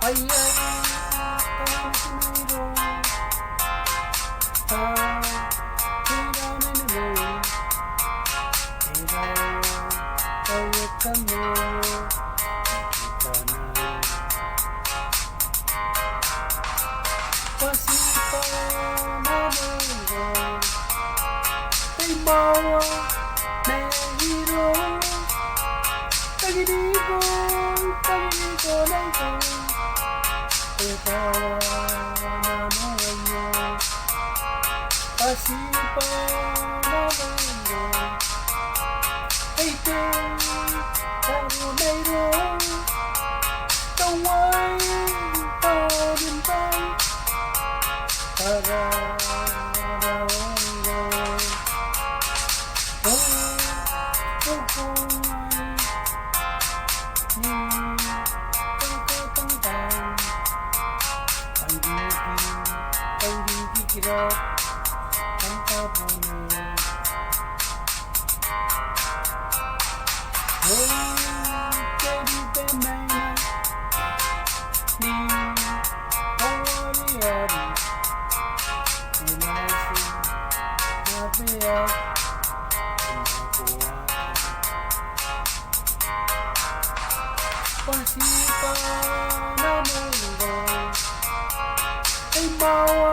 ay mayroon hiramin mo, kawitan mo, kita na pasipa na mundo ay bawa mahiro pag-ibig na ito ay bawa na mundo pasipa na mundo ay pero mayroon taway pabintang para pagigirap ang tabunan. Jadi pemain ni awal-awal dinasi nabiak pasipa na mundo ay bawa